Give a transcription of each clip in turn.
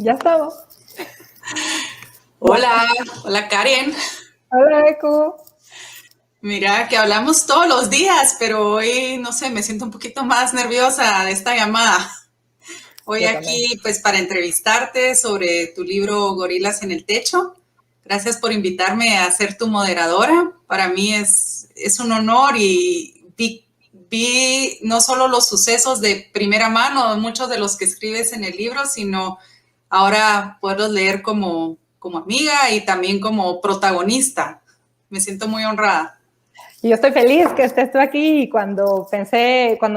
Ya estamos. Hola, hola Karen. Hola, Eco. Mira que hablamos todos los días, pero hoy, no sé, me siento un poquito más nerviosa de esta llamada. Hoy Yo también. aquí, pues, para entrevistarte sobre tu libro Gorilas en el Techo. Gracias por invitarme a ser tu moderadora. Para mí es un honor y vi no solo los sucesos de primera mano, muchos de los que escribes en el libro, sino ahora poderlos leer como amiga y también como protagonista. Me siento muy honrada. Y yo estoy feliz que estés tú aquí. Y cuando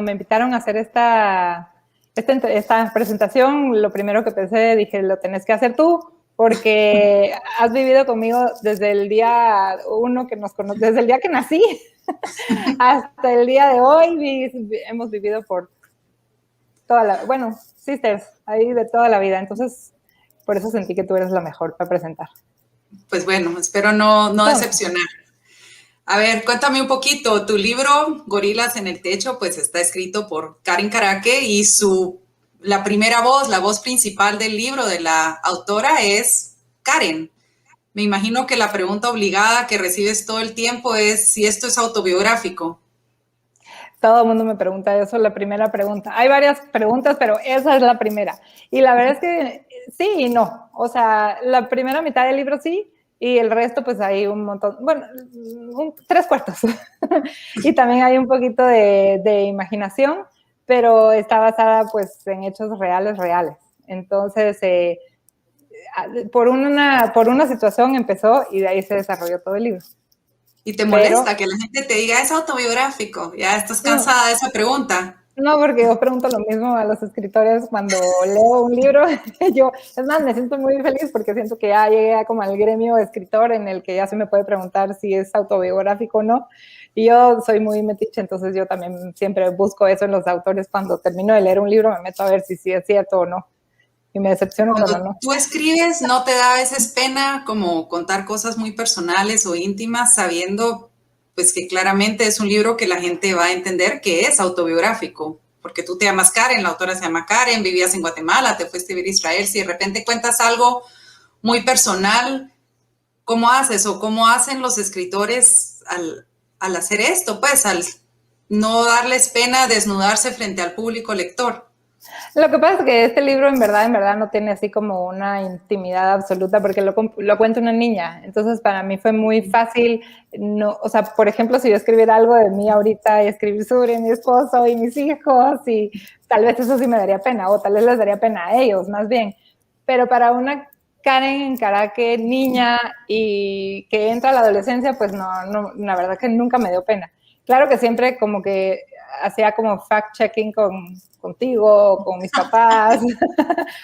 me invitaron a hacer esta presentación, lo primero que pensé, dije, lo tenés que hacer tú, porque has vivido conmigo desde el día uno que nos conoce, desde el día que nací hasta el día de hoy. Hemos vivido por sisters, ahí de toda la vida. Entonces, por eso sentí que tú eres la mejor para presentar. Pues bueno, espero no Entonces, decepcionar. A ver, cuéntame un poquito. Tu libro, Gorilas en el Techo, pues está escrito por Karen Caraque y la primera voz, la voz principal del libro de la autora es Karen. Me imagino que la pregunta obligada que recibes todo el tiempo es si esto es autobiográfico. todo el mundo me pregunta eso, la primera pregunta. Hay varias preguntas, pero esa es la primera. Y la verdad es que sí y no. O sea, la primera mitad del libro sí, y el resto pues hay un montón, bueno, tres cuartos. Y también hay un poquito de imaginación, pero está basada pues en hechos reales. Entonces, por una situación empezó y de ahí se desarrolló todo el libro. Y te Pero molesta que la gente te diga es autobiográfico. Ya estás no, cansada de esa pregunta. no, porque yo pregunto lo mismo a los escritores cuando leo un libro. Es más, me siento muy feliz porque siento que ya llegué como al gremio escritor en el que ya se me puede preguntar si es autobiográfico o no. Y yo soy muy metiche, entonces yo también siempre busco eso en los autores. Cuando termino de leer un libro me meto a ver si es cierto o no. Y me decepciono cuando Cuando no. tú escribes, ¿no te da a veces pena como contar cosas muy personales o íntimas sabiendo pues que claramente es un libro que la gente va a entender que es autobiográfico? Porque tú te llamas Karen, la autora se llama Karen, vivías en Guatemala, te fuiste a vivir a Israel, si de repente cuentas algo muy personal, ¿cómo haces o cómo hacen los escritores al hacer esto? Pues al no darles pena desnudarse frente al público lector. Lo que pasa es que este libro en verdad no tiene así como una intimidad absoluta porque lo cuenta una niña. Entonces para mí fue muy fácil, no, o sea, por ejemplo, si yo escribiera algo de mí ahorita y escribir sobre mi esposo y mis hijos, y tal vez eso sí me daría pena, o tal vez les daría pena a ellos más bien. Pero para una Karen en Caraque, niña y que entra a la adolescencia, pues no, la verdad que nunca me dio pena. Claro que siempre como que hacía como fact-checking contigo, con mis papás,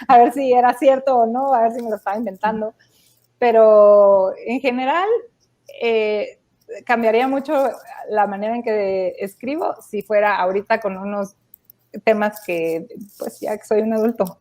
a ver si era cierto o no, a ver si me lo estaba inventando. Pero en general, eh, cambiaría mucho la manera en que escribo si fuera ahorita con unos temas que, pues ya que soy un adulto.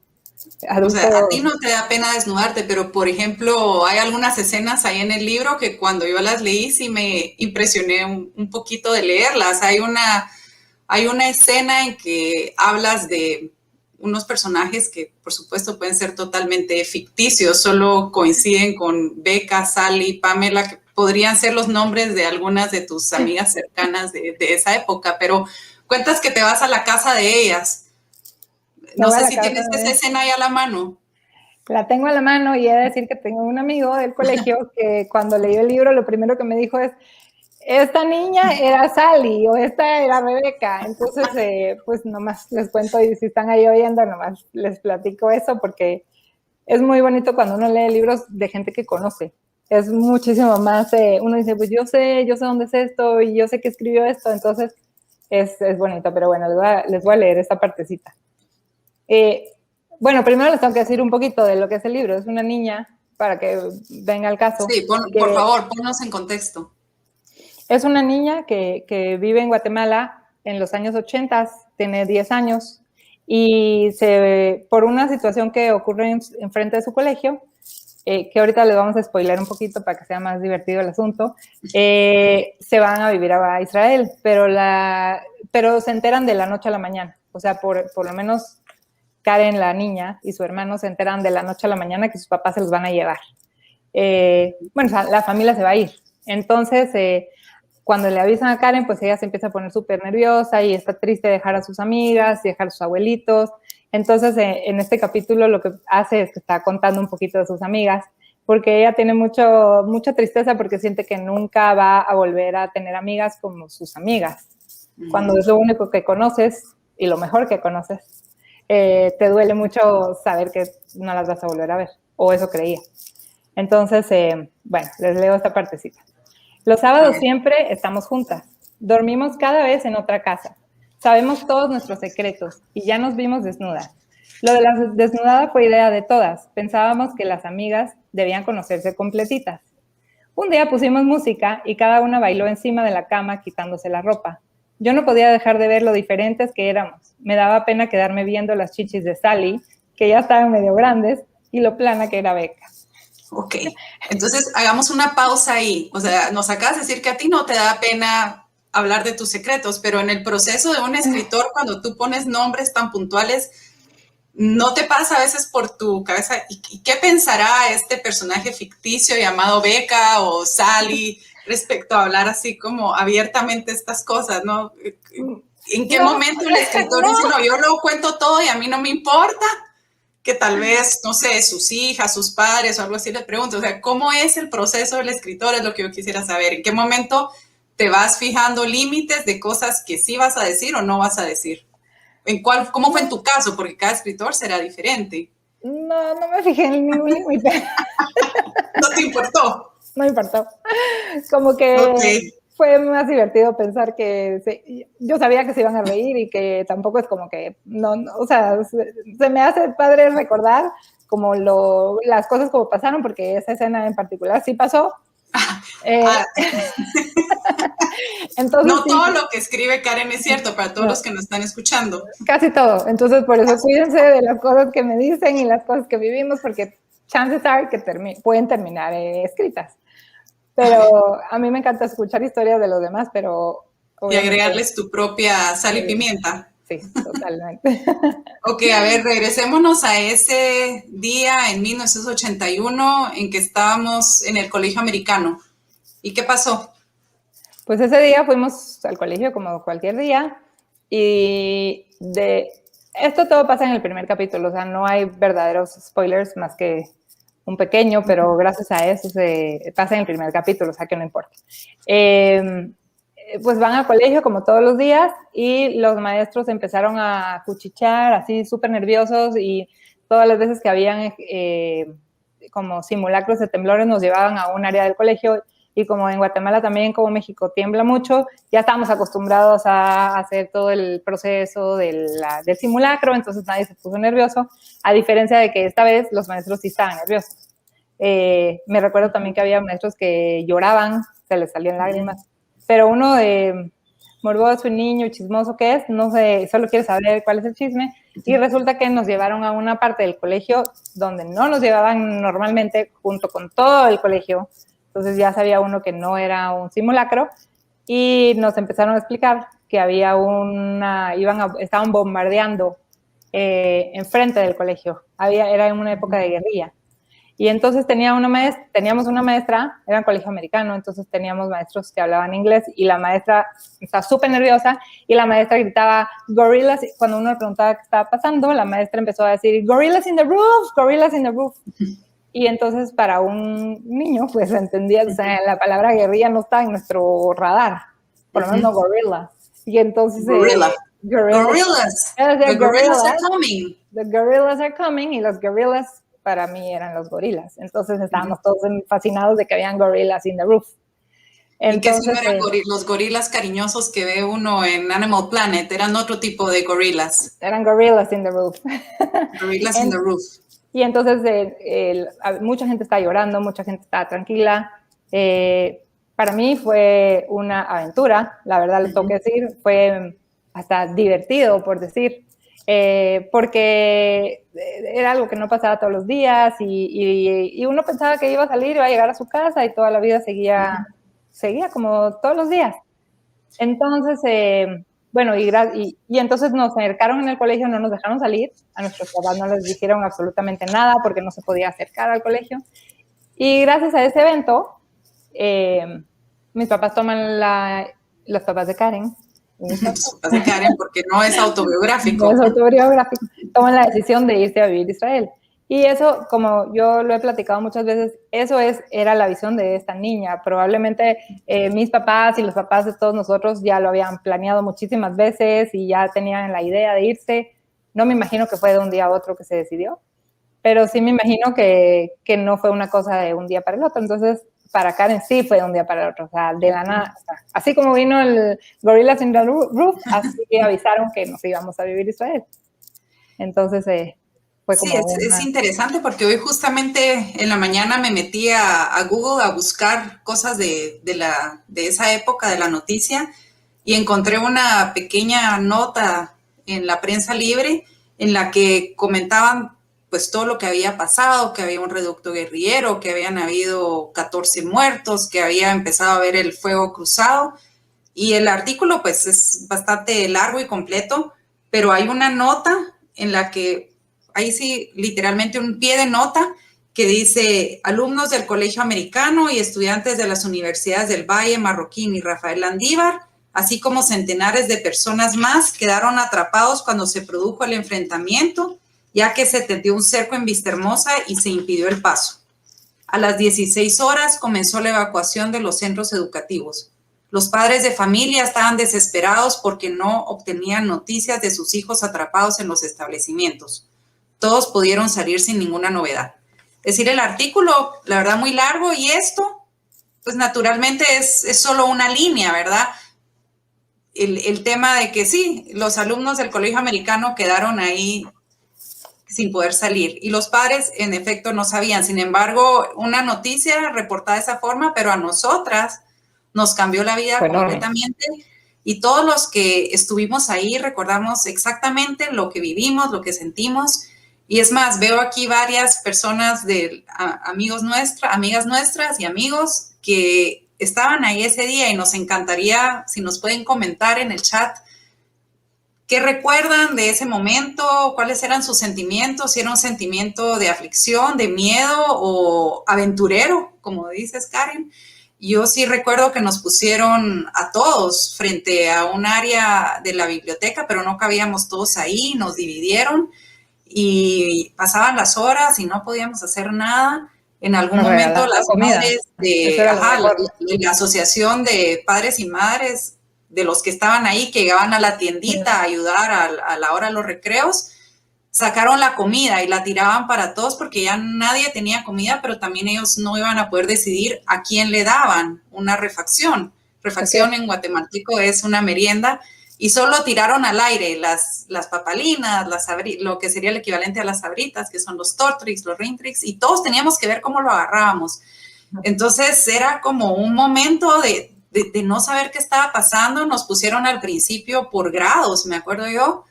O sea, a Adulto. ti no te da pena desnudarte, pero por ejemplo, hay algunas escenas ahí en el libro que cuando yo las leí sí me impresioné un poquito de leerlas. Hay una escena en que hablas de unos personajes que por supuesto pueden ser totalmente ficticios, solo coinciden con Becca, Sally, Pamela, que podrían ser los nombres de algunas de tus amigas cercanas de esa época, pero cuentas que te vas a la casa de ellas. Me No voy a sé la si casa tienes esa de... escena ahí a la mano. La tengo a la mano y he de decir que tengo un amigo del colegio que cuando leyó el libro lo primero que me dijo es, esta niña era Sally o esta era Rebeca. Entonces, pues nomás les cuento y si están ahí oyendo, nomás les platico eso porque es muy bonito cuando uno lee libros de gente que conoce. Es muchísimo más, uno dice, pues yo sé dónde es esto y yo sé que escribió esto, entonces es bonito, pero bueno, les voy a leer esta partecita. Eh, bueno, primero les tengo que decir un poquito de lo que es el libro. Es una niña, para que venga el caso, Sí, por que favor, ponnos en contexto. es una niña que vive en Guatemala en los años 80, tiene 10 años, y por una situación que ocurre en frente de su colegio, que ahorita les vamos a spoiler un poquito para que sea más divertido el asunto, se van a vivir a Israel, pero se enteran de la noche a la mañana. O sea, por lo menos Karen, la niña, y su hermano se enteran de la noche a la mañana que sus papás se los van a llevar. Bueno, o sea, la familia se va a ir. Entonces, cuando le avisan a Karen, pues ella se empieza a poner súper nerviosa y está triste de dejar a sus amigas y dejar a sus abuelitos. Entonces, en este capítulo lo que hace es que está contando un poquito de sus amigas, porque ella tiene mucha tristeza porque siente que nunca va a volver a tener amigas como sus amigas. Cuando es lo único que conoces y lo mejor que conoces, te duele mucho saber que no las vas a volver a ver, o eso creía. Entonces, bueno, les leo esta partecita. Los sábados siempre estamos juntas. Dormimos cada vez en otra casa. Sabemos todos nuestros secretos y ya nos vimos desnudas. Lo de la desnudada fue idea de todas. Pensábamos que las amigas debían conocerse completitas. Un día pusimos música y cada una bailó encima de la cama quitándose la ropa. Yo no podía dejar de ver lo diferentes que éramos. Me daba pena quedarme viendo las chichis de Sally, que ya estaban medio grandes, y lo plana que era Becca. Ok, entonces hagamos una pausa ahí. O sea, nos acabas de decir que a ti no te da pena hablar de tus secretos, pero en el proceso de un escritor, cuando tú pones nombres tan puntuales, ¿no te pasa a veces por tu cabeza y qué pensará este personaje ficticio llamado Becca o Sally respecto a hablar así como abiertamente estas cosas, ¿no? ¿En qué momento el escritor dice, no, yo lo cuento todo y a mí no me importa? Que tal vez, no sé, sus hijas, sus padres o algo así le pregunto, o sea, ¿cómo es el proceso del escritor? Es lo que yo quisiera saber. ¿En qué momento te vas fijando límites de cosas que sí vas a decir o no vas a decir? ¿Cómo fue en tu caso? Porque cada escritor será diferente. No me fijé en ningún límite. ¿No te importó? No me importó. Como que fue más divertido pensar que yo sabía que se iban a reír y que tampoco es como que, o sea, se me hace padre recordar como las cosas como pasaron, porque esa escena en particular sí pasó. Entonces, no todo lo que escribe Karen es cierto para todos los que nos están escuchando. Casi todo. Entonces, por eso cuídense de las cosas que me dicen y las cosas que vivimos, porque chances are que pueden terminar escritas. Pero a mí me encanta escuchar historias de los demás, pero... Y agregarles tu propia sal y pimienta. Sí, totalmente. Ok, a ver, regresémonos a ese día en 1981 en que estábamos en el colegio americano. ¿Y qué pasó? Pues ese día fuimos al colegio como cualquier día y esto todo pasa en el primer capítulo, o sea, no hay verdaderos spoilers más que un pequeño, pero gracias a eso se pasa en el primer capítulo, o sea que no importa. Pues van al colegio como todos los días y los maestros empezaron a cuchichear así súper nerviosos y todas las veces que habían como simulacros de temblores nos llevaban a un área del colegio y como en Guatemala también, como México tiembla mucho, ya estábamos acostumbrados a hacer todo el proceso del simulacro, entonces nadie se puso nervioso, a diferencia de que esta vez los maestros sí estaban nerviosos. Me recuerdo también que había maestros que lloraban, se les salían lágrimas, pero uno morboso y niño chismoso que es, no sé, solo quiere saber cuál es el chisme, y resulta que nos llevaron a una parte del colegio donde no nos llevaban normalmente, junto con todo el colegio. Entonces ya sabía uno que no era un simulacro y nos empezaron a explicar que había estaban bombardeando enfrente del colegio. Era en una época de guerrilla. Y entonces teníamos una maestra, era un colegio americano, entonces teníamos maestros que hablaban inglés y la maestra estaba súper nerviosa y la maestra gritaba gorillas. Cuando uno le preguntaba qué estaba pasando, la maestra empezó a decir gorillas in the roof, gorillas in the roof. Y entonces para un niño, pues entendía, o sea, la palabra guerrilla no está en nuestro radar, por lo menos no gorilla. Y entonces... Gorillas. The gorillas are coming. The gorillas are coming y los gorillas para mí eran los gorilas. Entonces estábamos todos fascinados de que habían gorillas in the roof. Entonces, ¿y qué eran los gorilas cariñosos que ve uno en Animal Planet? Eran otro tipo de gorilas. Eran gorillas in the roof. Gorillas in the roof. Y entonces mucha gente está llorando, mucha gente está tranquila. Para mí fue una aventura, la verdad lo tengo que decir, fue hasta divertido, por decir, porque era algo que no pasaba todos los días y uno pensaba que iba a salir, iba a llegar a su casa y toda la vida seguía como todos los días. Entonces, bueno, y entonces nos cercaron en el colegio, no nos dejaron salir, a nuestros papás no les dijeron absolutamente nada porque no se podía acercar al colegio. Y gracias a ese evento, mis papás toman los papás de Karen, Sus papás de Karen, porque no es no es autobiográfico. autobiográfico, toman la decisión de irse a vivir a Israel. Y eso, como yo lo he platicado muchas veces, era la visión de esta niña. Probablemente mis papás y los papás de todos nosotros ya lo habían planeado muchísimas veces y ya tenían la idea de irse. No me imagino que fue de un día a otro que se decidió, pero sí me imagino que no fue una cosa de un día para el otro. Entonces, para Karen sí fue de un día para el otro, o sea, de la nada. O sea, así como vino el Gorillas in the Roof, así avisaron que nos íbamos a vivir a Israel. Entonces, fue como sí, es interesante porque hoy justamente en la mañana me metí a Google a buscar cosas de esa época de la noticia y encontré una pequeña nota en la prensa libre en la que comentaban pues todo lo que había pasado, que había un reducto guerrillero, que habían habido 14 muertos, que había empezado a haber el fuego cruzado. Y el artículo pues es bastante largo y completo, pero hay una nota en la que, ahí sí, literalmente un pie de nota que dice: alumnos del Colegio Americano y estudiantes de las universidades del Valle, Marroquín y Rafael Landívar, así como centenares de personas más, quedaron atrapados cuando se produjo el enfrentamiento, ya que se tendió un cerco en Vistahermosa y se impidió el paso. A las 16 horas comenzó la evacuación de los centros educativos. Los padres de familia estaban desesperados porque no obtenían noticias de sus hijos atrapados en los establecimientos. Todos pudieron salir sin ninguna novedad. Es decir, el artículo, la verdad, muy largo, y esto, pues naturalmente es solo una línea, ¿verdad? El tema de que sí, los alumnos del Colegio Americano quedaron ahí sin poder salir. Y los padres, en efecto, no sabían. Sin embargo, una noticia reportada de esa forma, pero a nosotras nos cambió la vida completamente. Y todos los que estuvimos ahí recordamos exactamente lo que vivimos, lo que sentimos. Y es más, veo aquí varias personas amigas nuestras y amigos que estaban ahí ese día, y nos encantaría si nos pueden comentar en el chat ¿qué recuerdan de ese momento? ¿Cuáles eran sus sentimientos? Si era un sentimiento de aflicción, de miedo o aventurero, como dices, Karen. Yo sí recuerdo que nos pusieron a todos frente a un área de la biblioteca, pero no cabíamos todos ahí, nos dividieron y pasaban las horas y no podíamos hacer nada. En algún momento las madres de la Asociación de Padres y Madres de los que estaban ahí, que llegaban a la tiendita a ayudar a la hora de los recreos, sacaron la comida y la tiraban para todos porque ya nadie tenía comida, pero también ellos no iban a poder decidir a quién le daban una refacción. Refacción en guatemalteco es una merienda, y solo tiraron al aire las papalinas, lo que sería el equivalente a las sabritas, que son los Tortrix, los Rintrix, y todos teníamos que ver cómo lo agarrábamos. Entonces era como un momento de no saber qué estaba pasando. Nos pusieron al principio por grados, me acuerdo yo,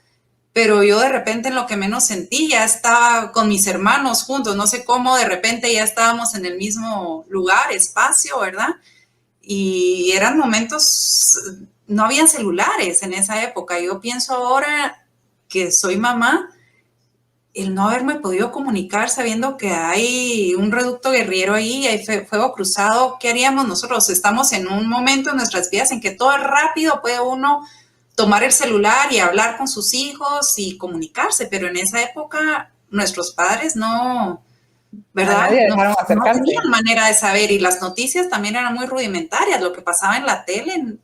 pero yo de repente en lo que menos sentí ya estaba con mis hermanos juntos, no sé cómo de repente ya estábamos en el mismo lugar, espacio, ¿verdad? Y eran momentos, no habían celulares en esa época. Yo pienso ahora que soy mamá, el no haberme podido comunicar sabiendo que hay un reducto guerrillero ahí, hay fuego cruzado, ¿qué haríamos nosotros? Estamos en un momento en nuestras vidas en que todo rápido puede uno tomar el celular y hablar con sus hijos y comunicarse, pero en esa época nuestros padres no, ¿verdad? No tenían manera de saber, y las noticias también eran muy rudimentarias. Lo que pasaba en la tele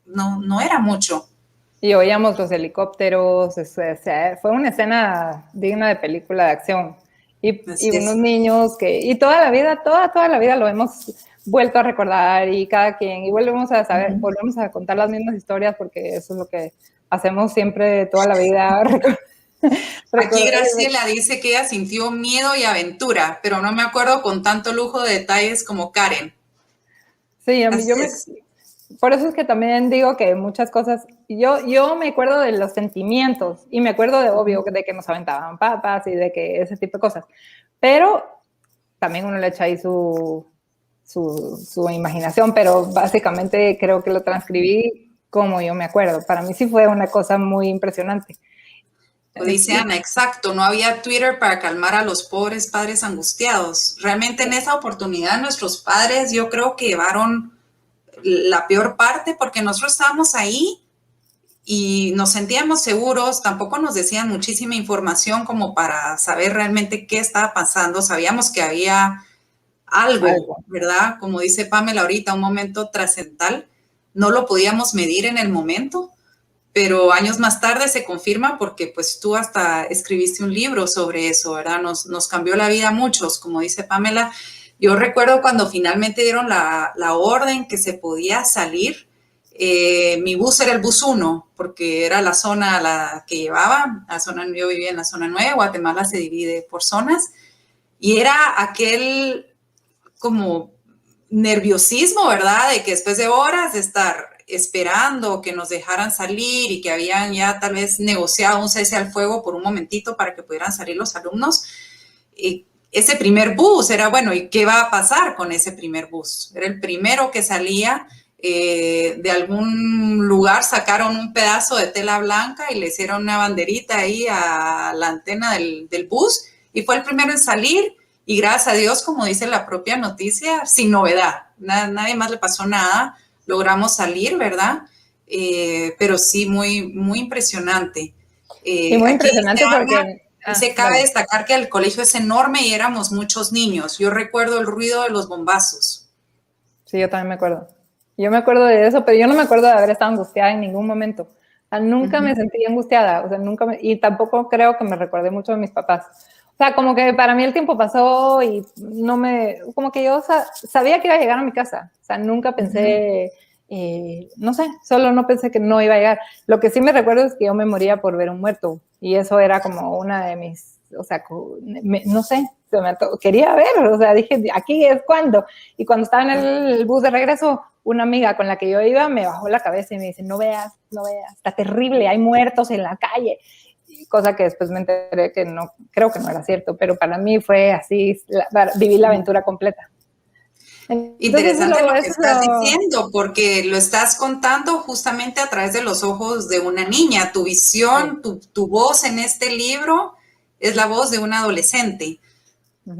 no era mucho. Y oíamos los helicópteros, fue una escena digna de película de acción. Y unos niños y toda la vida, toda la vida lo hemos vuelto a recordar, y cada quien, y volvemos a saber, volvemos a contar las mismas historias, porque eso es lo que hacemos siempre toda la vida. Aquí Graciela dice que ella sintió miedo y aventura, pero no me acuerdo con tanto lujo de detalles como Karen. Sí, por eso es que también digo que muchas cosas, yo me acuerdo de los sentimientos, y me acuerdo de, obvio, de que nos aventaban papas y de que ese tipo de cosas, pero también uno le echa ahí su imaginación, pero básicamente creo que lo transcribí como yo me acuerdo. Para mí sí fue una cosa muy impresionante. Pues dice Ana, exacto, no había Twitter para calmar a los pobres padres angustiados. Realmente en esa oportunidad nuestros padres yo creo que llevaron la peor parte porque nosotros estábamos ahí y nos sentíamos seguros, tampoco nos decían muchísima información como para saber realmente qué estaba pasando. Sabíamos que había algo, ¿verdad? Como dice Pamela ahorita, un momento trascendental. No lo podíamos medir en el momento, pero años más tarde se confirma porque pues tú hasta escribiste un libro sobre eso, ¿verdad? Nos cambió la vida a muchos, como dice Pamela. Yo recuerdo cuando finalmente dieron la orden que se podía salir, mi bus era el bus 1, porque era la zona a la que llevaba, yo vivía en la zona 9, Guatemala se divide por zonas, y era aquel como nerviosismo, ¿verdad? De que después de horas de estar esperando que nos dejaran salir y que habían ya tal vez negociado un cese al fuego por un momentito para que pudieran salir los alumnos, y ese primer bus era, bueno, ¿y qué va a pasar con ese primer bus? Era el primero que salía, de algún lugar sacaron un pedazo de tela blanca y le hicieron una banderita ahí a la antena del bus y fue el primero en salir. Y gracias a Dios, como dice la propia noticia, sin novedad. Nadie más le pasó nada. Logramos salir, ¿verdad? Pero sí, muy, muy impresionante. Y muy impresionante porque... Se cabe destacar que el colegio es enorme y éramos muchos niños. Yo recuerdo el ruido de los bombazos. Sí, yo también me acuerdo. Yo me acuerdo de eso, pero yo no me acuerdo de haber estado angustiada en ningún momento. O sea, nunca me sentí angustiada, o sea, y tampoco creo que me recordé mucho de mis papás. O sea, como que para mí el tiempo pasó y como que yo sabía que iba a llegar a mi casa. O sea, nunca pensé, no sé, solo no pensé que no iba a llegar. Lo que sí me recuerdo es que yo me moría por ver un muerto y eso era como una de mis, o sea, no sé, quería ver, o sea, dije, aquí es cuando. Y cuando estaba en el bus de regreso, una amiga con la que yo iba me bajó la cabeza y me dice, no veas, está terrible, hay muertos en la calle. Cosa que después me enteré que no, creo que no era cierto, pero para mí fue así, viví la aventura completa. Entonces, interesante lo que estás diciendo, porque lo estás contando justamente a través de los ojos de una niña. Tu visión, tu voz en este libro es la voz de un adolescente.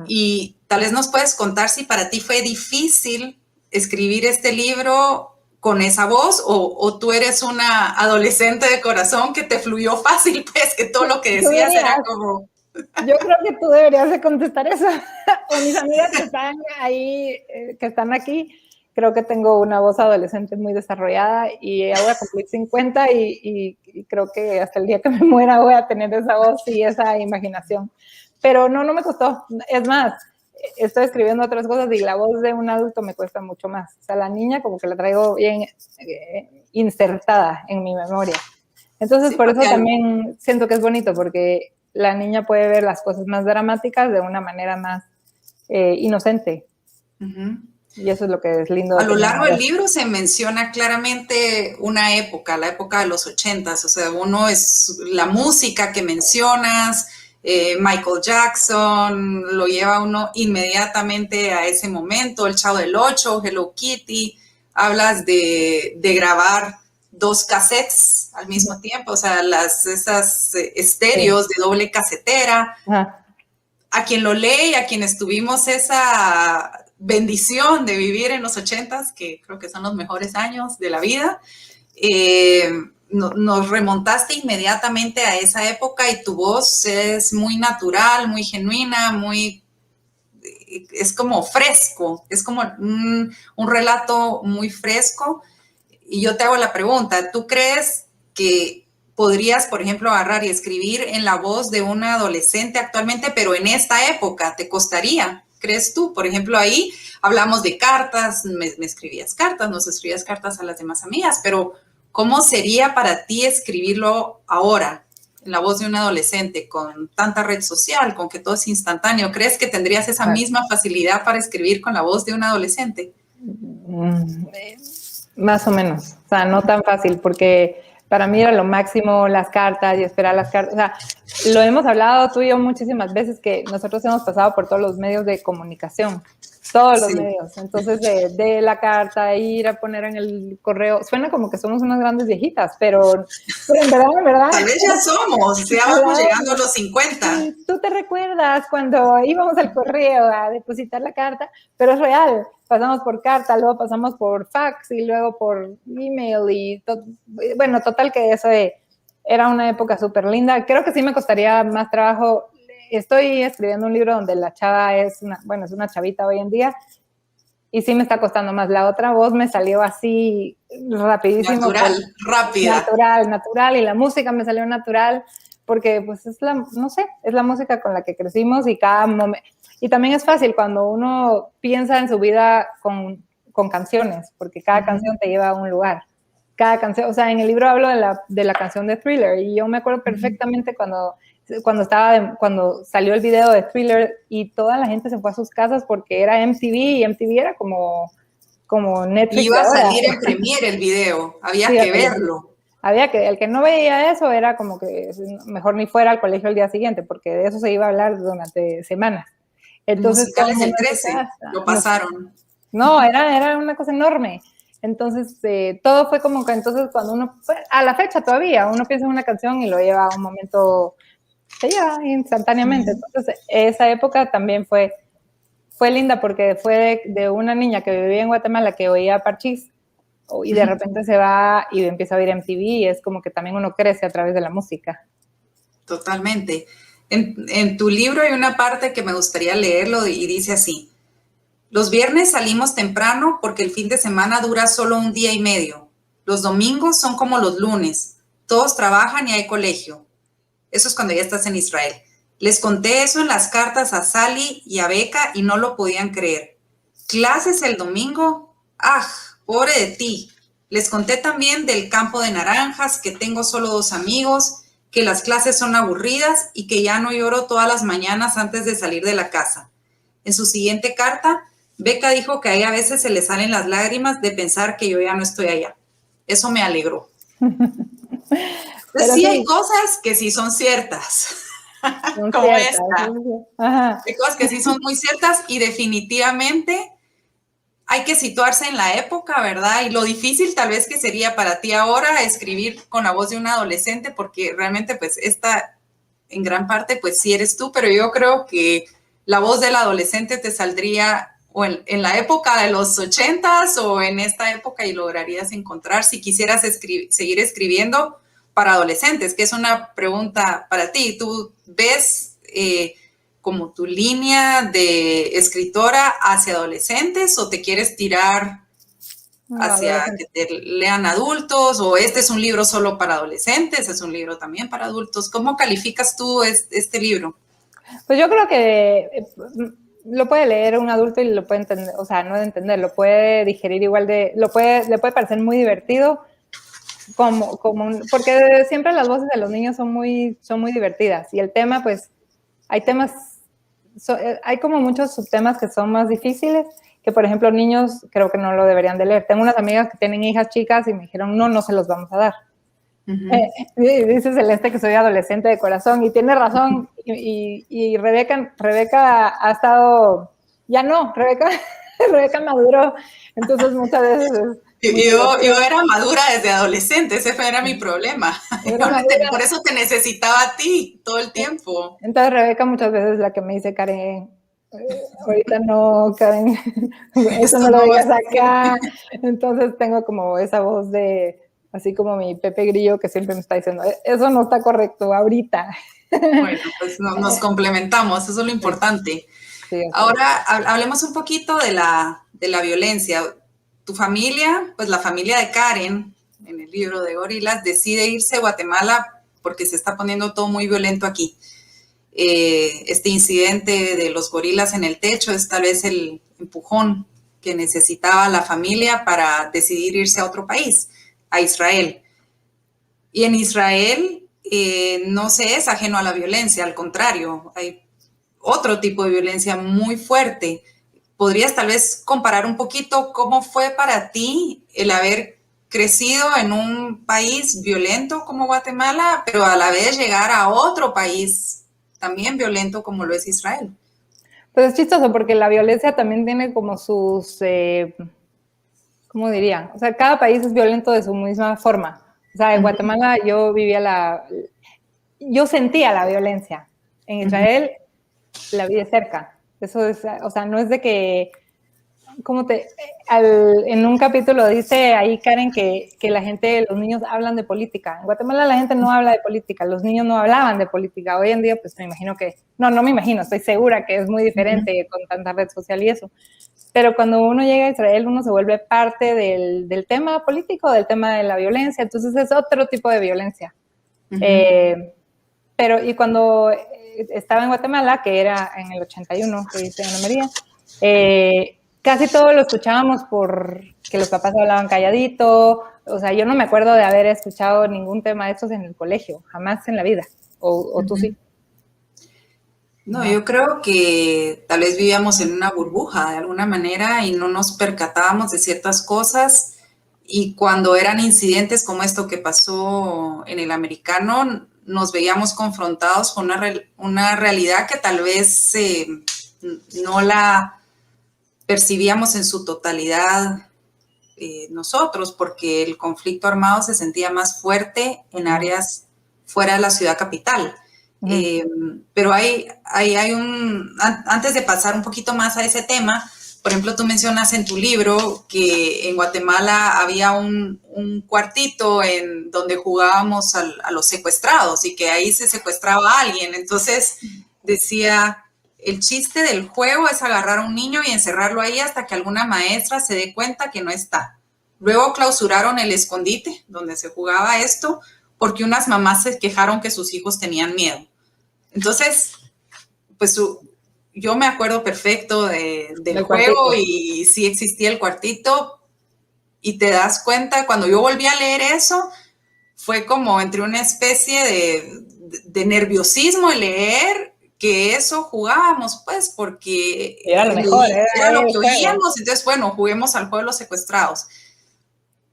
Y tal vez nos puedes contar si para ti fue difícil escribir este libro con esa voz o tú eres una adolescente de corazón que te fluyó fácil, pues que todo lo que decías era como... Yo creo que tú deberías de contestar eso. O mis amigas que están ahí, que están aquí, creo que tengo una voz adolescente muy desarrollada y voy a cumplir 50 y creo que hasta el día que me muera voy a tener esa voz y esa imaginación. Pero no me costó. Es más, estoy escribiendo otras cosas y la voz de un adulto me cuesta mucho más. O sea, la niña como que la traigo bien insertada en mi memoria. Entonces, sí, por eso también siento que es bonito, porque la niña puede ver las cosas más dramáticas de una manera más inocente. Y eso es lo que es lindo. A lo largo del libro se menciona claramente una época, la época de los 80s. O sea, uno es la música que mencionas, Michael Jackson, lo lleva uno inmediatamente a ese momento, El Chavo del Ocho, Hello Kitty. Hablas de grabar 2 cassettes al mismo tiempo, o sea, esas estéreos de doble casetera. A quien lo lee y a quienes tuvimos esa bendición de vivir en los 80s, que creo que son los mejores años de la vida, nos remontaste inmediatamente a esa época y tu voz es muy natural, muy genuina, es como fresco, es como un relato muy fresco. Y yo te hago la pregunta, ¿tú crees que podrías, por ejemplo, agarrar y escribir en la voz de un adolescente actualmente, pero en esta época te costaría? ¿Crees tú? Por ejemplo, ahí hablamos de cartas, me escribías cartas, nos escribías cartas a las demás amigas, pero ¿cómo sería para ti escribirlo ahora, en la voz de un adolescente, con tanta red social, con que todo es instantáneo? ¿Crees que tendrías esa misma facilidad para escribir con la voz de un adolescente? Más o menos, o sea, no tan fácil, porque para mí era lo máximo las cartas y esperar las cartas. O sea, lo hemos hablado tú y yo muchísimas veces que nosotros hemos pasado por todos los medios de comunicación, todos los medios. Entonces, de la carta, ir a poner en el correo, suena como que somos unas grandes viejitas, pero en verdad. Tal vez ya somos, ya vamos llegando a los 50. Sí, tú te recuerdas cuando íbamos al correo a depositar la carta, pero es real. Pasamos por carta, luego pasamos por fax y luego por email y bueno, total que eso era una época súper linda. Creo que sí me costaría más trabajo. Estoy escribiendo un libro donde la chava es una chavita hoy en día y sí me está costando más. La otra voz me salió así rapidísimo. Rápida. Natural y la música me salió natural porque pues es la música con la que crecimos y cada momento. Y también es fácil cuando uno piensa en su vida con canciones, porque cada canción te lleva a un lugar. Cada canción, o sea, en el libro hablo de la canción de Thriller y yo me acuerdo perfectamente cuando salió el video de Thriller y toda la gente se fue a sus casas porque era MTV y MTV era como Netflix. Iba a salir en Premiere el video, había que verlo. El que no veía eso era como que mejor ni fuera al colegio el día siguiente porque de eso se iba a hablar durante semanas. Entonces, musicales del 13, lo pasaron. No, era una cosa enorme. Entonces, todo fue como que entonces cuando uno, a la fecha todavía, uno piensa en una canción y lo lleva a un momento, se lleva instantáneamente. Entonces, esa época también fue linda porque fue de una niña que vivía en Guatemala que oía Parchís y de repente se va y empieza a oír MTV y es como que también uno crece a través de la música. Totalmente. En tu libro hay una parte que me gustaría leerlo y dice así: los viernes salimos temprano porque el fin de semana dura solo un día y medio. Los domingos son como los lunes. Todos trabajan y hay colegio. Eso es cuando ya estás en Israel. Les conté eso en las cartas a Sally y a Beca y no lo podían creer. ¿Clases el domingo? ¡Ah! Pobre de ti. Les conté también del campo de naranjas, que tengo solo 2 amigos, que las clases son aburridas y que ya no lloro todas las mañanas antes de salir de la casa. En su siguiente carta, Beca dijo que a ella a veces se le salen las lágrimas de pensar que yo ya no estoy allá. Eso me alegró. Pero sí hay cosas que sí son ciertas, como esta. Hay cosas que sí son muy ciertas y definitivamente hay que situarse en la época, ¿verdad? Y lo difícil tal vez que sería para ti ahora escribir con la voz de un adolescente, porque realmente pues esta en gran parte pues sí eres tú, pero yo creo que la voz del adolescente te saldría o en la época de los 80s o en esta época y lograrías encontrar si quisieras seguir escribiendo para adolescentes, que es una pregunta para ti. ¿Tú ves como tu línea de escritora hacia adolescentes o te quieres tirar hacia que te lean adultos o este es un libro solo para adolescentes, es un libro también para adultos? ¿Cómo calificas tú este libro? Pues yo creo que lo puede leer un adulto y lo puede entender, o sea, no de entender, lo puede digerir igual le puede parecer muy divertido porque siempre las voces de los niños son muy divertidas y el tema, pues, hay como muchos subtemas que son más difíciles, que por ejemplo niños creo que no lo deberían de leer. Tengo unas amigas que tienen hijas chicas y me dijeron, no se los vamos a dar. Dice Celeste que soy adolescente de corazón y tiene razón y Rebeca ha estado, ya no, Rebeca maduró, entonces muchas veces yo era madura desde adolescente, ese era mi problema. Por eso te necesitaba a ti todo el tiempo. Entonces Rebeca muchas veces es la que me dice, Karen, ahorita no, Karen, eso no lo digas acá. Entonces tengo como esa voz de, así como mi Pepe Grillo que siempre me está diciendo, eso no está correcto ahorita. Bueno, pues nos complementamos, eso es lo importante. Sí, ahora hablemos un poquito de la violencia. Tu familia, pues la familia de Karen, en el libro de Gorilas, decide irse a Guatemala porque se está poniendo todo muy violento aquí. Este incidente de los gorilas en el techo es tal vez el empujón que necesitaba la familia para decidir irse a otro país, a Israel. Y en Israel no se es ajeno a la violencia, al contrario, hay otro tipo de violencia muy fuerte. ¿Podrías tal vez comparar un poquito cómo fue para ti el haber crecido en un país violento como Guatemala, pero a la vez llegar a otro país también violento como lo es Israel. Pues es chistoso porque la violencia también tiene como sus, ¿cómo diría? O sea, cada país es violento de su misma forma. O sea, en Guatemala yo sentía la violencia. En Israel la vi de cerca. Eso es, o sea, no es de que, en un capítulo dice ahí Karen que la gente, los niños hablan de política. En Guatemala la gente no habla de política, los niños no hablaban de política. Hoy en día, pues me imagino que, no me imagino, estoy segura que es muy diferente con tanta red social y eso. Pero cuando uno llega a Israel, uno se vuelve parte del tema político, del tema de la violencia, entonces es otro tipo de violencia. Pero, y cuando estaba en Guatemala, que era en el 81, que dice Ana María, casi todo lo escuchábamos porque los papás hablaban calladito. O sea, yo no me acuerdo de haber escuchado ningún tema de estos en el colegio, jamás en la vida. O tú sí. No, yo creo que tal vez vivíamos en una burbuja de alguna manera y no nos percatábamos de ciertas cosas, y cuando eran incidentes como esto que pasó en el americano, nos veíamos confrontados con una realidad que tal vez no la percibíamos en su totalidad nosotros, porque el conflicto armado se sentía más fuerte en áreas fuera de la ciudad capital. Pero antes de pasar un poquito más a ese tema, por ejemplo, tú mencionas en tu libro que en Guatemala había un cuartito en donde jugábamos a los secuestrados y que ahí se secuestraba a alguien. Entonces decía, el chiste del juego es agarrar a un niño y encerrarlo ahí hasta que alguna maestra se dé cuenta que no está. Luego clausuraron el escondite donde se jugaba esto porque unas mamás se quejaron que sus hijos tenían miedo. Entonces, pues yo me acuerdo perfecto del juego cuartito. Y sí existía el cuartito, y te das cuenta, cuando yo volví a leer eso, fue como entre una especie de nerviosismo y leer que eso jugábamos, pues, porque era lo mejor, era lo que oíamos. Entonces, bueno, juguemos al juego de los secuestrados.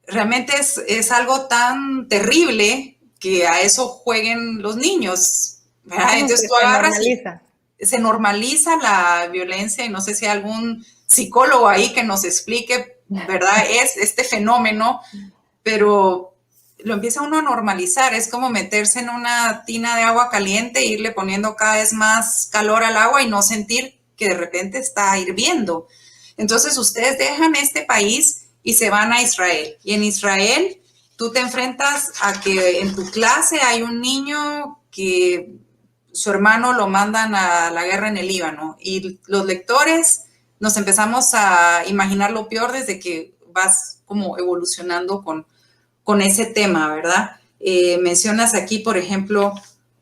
Realmente es algo tan terrible que a eso jueguen los niños. Entonces tú agarras se normaliza la violencia, y no sé si hay algún psicólogo ahí que nos explique, ¿verdad? Es este fenómeno, pero lo empieza uno a normalizar. Es como meterse en una tina de agua caliente e irle poniendo cada vez más calor al agua y no sentir que de repente está hirviendo. Entonces ustedes dejan este país y se van a Israel. Y en Israel tú te enfrentas a que en tu clase hay un niño que su hermano lo mandan a la guerra en el Líbano, y los lectores nos empezamos a imaginar lo peor desde que vas como evolucionando con ese tema, ¿verdad? Mencionas aquí, por ejemplo,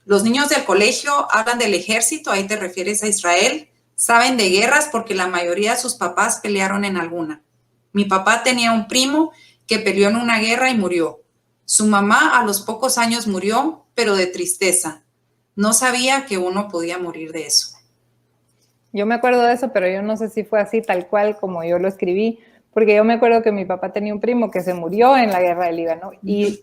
los niños del colegio hablan del ejército, ahí te refieres a Israel, saben de guerras porque la mayoría de sus papás pelearon en alguna. Mi papá tenía un primo que peleó en una guerra y murió. Su mamá a los pocos años murió, pero de tristeza. No sabía que uno podía morir de eso. Yo me acuerdo de eso, pero yo no sé si fue así tal cual como yo lo escribí, porque yo me acuerdo que mi papá tenía un primo que se murió en la guerra del Líbano, y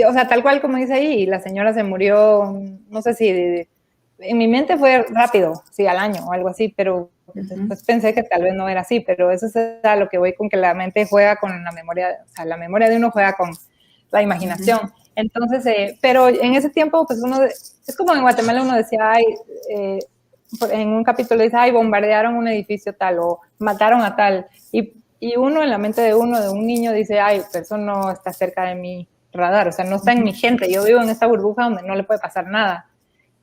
o sea, tal cual como dice ahí, y la señora se murió, no sé si, en mi mente fue rápido, sí, al año o algo así, pero después pensé que tal vez no era así, pero eso es a lo que voy con que la mente juega con la memoria, o sea, la memoria de uno juega con la imaginación. Entonces, pero en ese tiempo, pues uno, es como en Guatemala uno decía, ay, en un capítulo dice, ay, bombardearon un edificio tal, o mataron a tal, y uno en la mente de uno, de un niño, dice, ay, pero eso no está cerca de mi radar, o sea, no está en mi gente, yo vivo en esta burbuja donde no le puede pasar nada.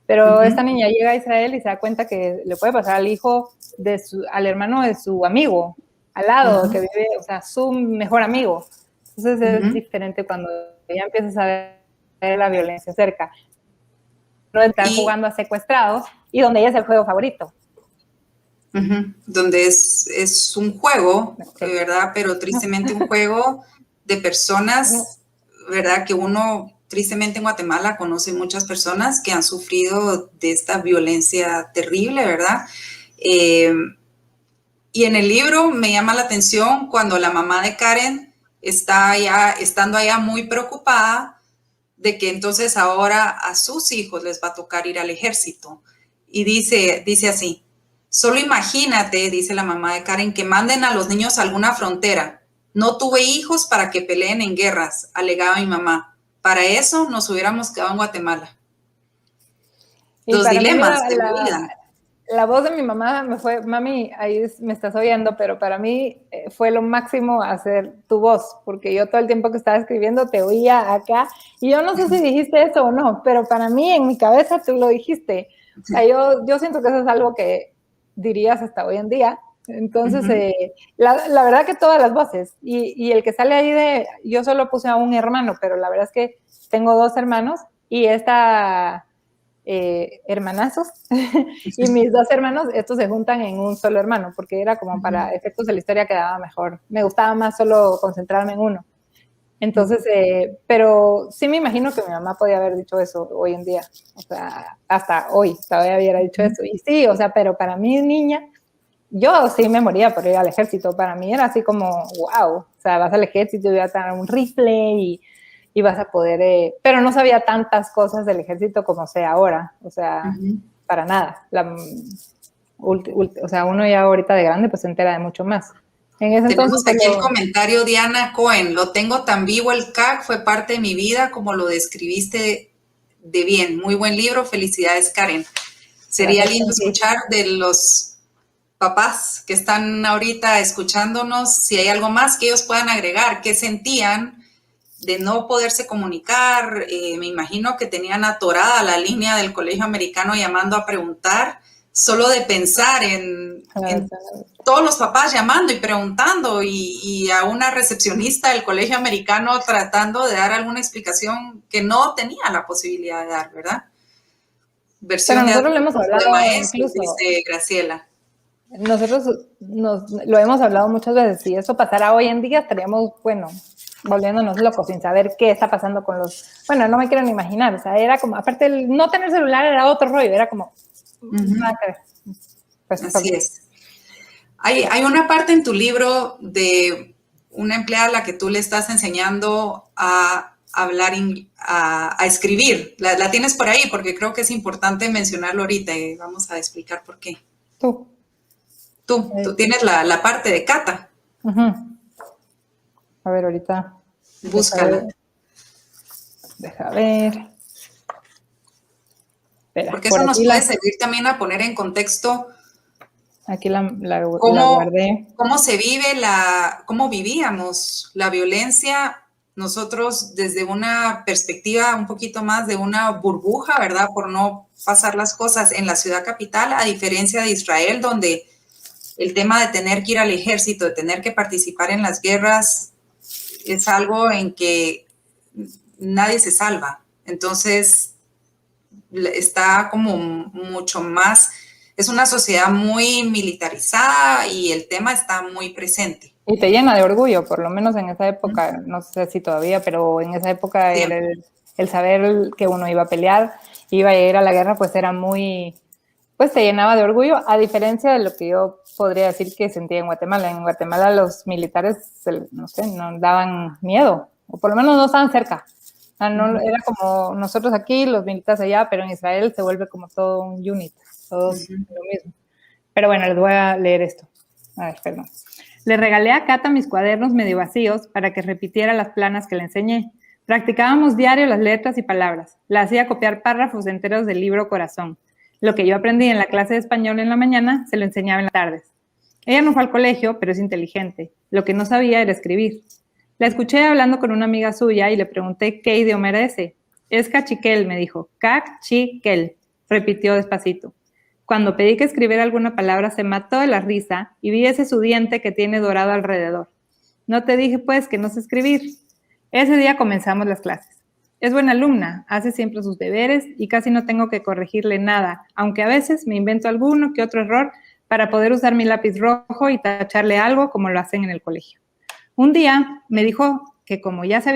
Pero esta niña llega a Israel y se da cuenta que le puede pasar al hijo, al hermano de su amigo, al lado, que vive, o sea, su mejor amigo. Entonces es diferente cuando ya empiezas a ver la violencia cerca. No estar jugando a secuestrados, y donde ella es el juego favorito. Donde es un juego, ¿verdad? Pero tristemente un juego de personas, ¿verdad? Que uno, tristemente en Guatemala, conoce muchas personas que han sufrido de esta violencia terrible, ¿verdad? Y en el libro me llama la atención cuando la mamá de Karen estando allá muy preocupada de que entonces ahora a sus hijos les va a tocar ir al ejército. Y dice así, solo imagínate, dice la mamá de Karen, que manden a los niños a alguna frontera. No tuve hijos para que peleen en guerras, alegaba mi mamá. Para eso nos hubiéramos quedado en Guatemala. Y Los para mí dilemas de la vida. la voz de mi mamá me fue, mami, ahí me estás oyendo, pero para mí fue lo máximo hacer tu voz, porque yo todo el tiempo que estaba escribiendo te oía acá, y yo no sé si dijiste eso o no, pero para mí en mi cabeza tú lo dijiste. O sea, yo siento que eso es algo que dirías hasta hoy en día. Entonces, la verdad que todas las voces, y el que sale ahí yo solo puse a un hermano, pero la verdad es que tengo 2 hermanos, y esta... hermanazos y mis 2 hermanos, estos se juntan en un solo hermano, porque era como para efectos de la historia quedaba mejor. Me gustaba más solo concentrarme en uno. Entonces, pero sí me imagino que mi mamá podía haber dicho eso hoy en día, o sea, hasta hoy todavía hubiera dicho eso. Y sí, o sea, pero para mí, niña, yo sí me moría por ir al ejército. Para mí era así como, wow, o sea, vas al ejército y vas a tener un rifle y vas a poder, pero no sabía tantas cosas del ejército como sé ahora, o sea, para nada. O sea, uno ya ahorita de grande pues se entera de mucho más. En ese Tenemos entonces, aquí el comentario de Ana Cohen, lo tengo tan vivo el CAC, fue parte de mi vida como lo describiste de bien. Muy buen libro, felicidades Karen. Sería lindo escuchar de los papás que están ahorita escuchándonos, si hay algo más que ellos puedan agregar, qué sentían de no poderse comunicar. Me imagino que tenían atorada la línea del colegio americano llamando a preguntar, solo de pensar en todos los papás llamando y preguntando y a una recepcionista del colegio americano tratando de dar alguna explicación que no tenía la posibilidad de dar, ¿verdad? Versión pero nosotros lo hemos hablado de maestros, incluso, dice Graciela. Nosotros lo hemos hablado muchas veces. Si eso pasara hoy en día, estaríamos, bueno, volviéndonos locos sin saber qué está pasando con los... Bueno, no me quiero ni imaginar. O sea, era como, aparte el no tener celular era otro rollo, era como... nada que ver. Pues, así es. Hay una parte en tu libro de una empleada a la que tú le estás enseñando a hablar, a escribir. La tienes por ahí porque creo que es importante mencionarlo ahorita y vamos a explicar por qué. Tú tienes la parte de Cata. A ver, ahorita. Búscala. Deja ver. Espera, porque eso nos puede servir también a poner en contexto aquí la guardé. ¿Cómo se vive cómo vivíamos la violencia nosotros desde una perspectiva un poquito más de una burbuja, ¿verdad? Por no pasar las cosas en la ciudad capital, a diferencia de Israel, donde el tema de tener que ir al ejército, de tener que participar en las guerras, es algo en que nadie se salva. Entonces, está como mucho más... Es una sociedad muy militarizada y el tema está muy presente. Y te llena de orgullo, por lo menos en esa época, no sé si todavía, pero en esa época el saber que uno iba a pelear, iba a ir a la guerra, pues era muy, pues te llenaba de orgullo, a diferencia de lo que yo podría decir que sentía en Guatemala. En Guatemala los militares, no sé, no daban miedo, o por lo menos no estaban cerca. O sea, no, era como nosotros aquí, los militares allá, pero en Israel se vuelve como todo un unit. Todos lo mismo. Pero bueno, les voy a leer esto. A ver, perdón. Le regalé a Cata mis cuadernos medio vacíos para que repitiera las planas que le enseñé. Practicábamos diario las letras y palabras. La hacía copiar párrafos enteros del libro Corazón. Lo que yo aprendí en la clase de español en la mañana, se lo enseñaba en las tardes. Ella no fue al colegio, pero es inteligente. Lo que no sabía era escribir. La escuché hablando con una amiga suya y le pregunté qué idioma era ese. Es cachiquel, me dijo. Cachiquel, repitió despacito. Cuando pedí que escribiera alguna palabra, se mató de la risa y vi ese su diente que tiene dorado alrededor. No te dije, pues, que no sé escribir. Ese día comenzamos las clases. Es buena alumna, hace siempre sus deberes y casi no tengo que corregirle nada, aunque a veces me invento alguno que otro error para poder usar mi lápiz rojo y tacharle algo como lo hacen en el colegio. Un día me dijo que como ya se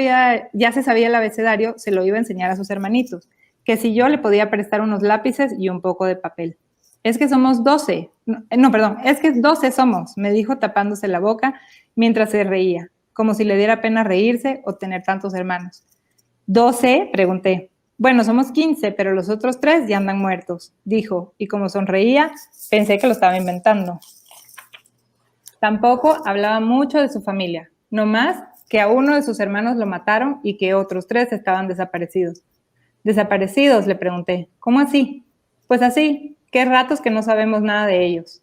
sabía el abecedario, se lo iba a enseñar a sus hermanitos, que si yo le podía prestar unos lápices y un poco de papel. Es que somos 12. No, perdón, es que 12 somos, me dijo tapándose la boca mientras se reía. como si le diera pena reírse o tener tantos hermanos. ¿12? Pregunté. Bueno, somos 15, pero los otros 3 ya andan muertos, dijo, y como sonreía, pensé que lo estaba inventando. Tampoco hablaba mucho de su familia, no más que a uno de sus hermanos lo mataron y que otros 3 estaban desaparecidos. ¿Desaparecidos? Le pregunté. ¿Cómo así? Pues así, qué ratos que no sabemos nada de ellos.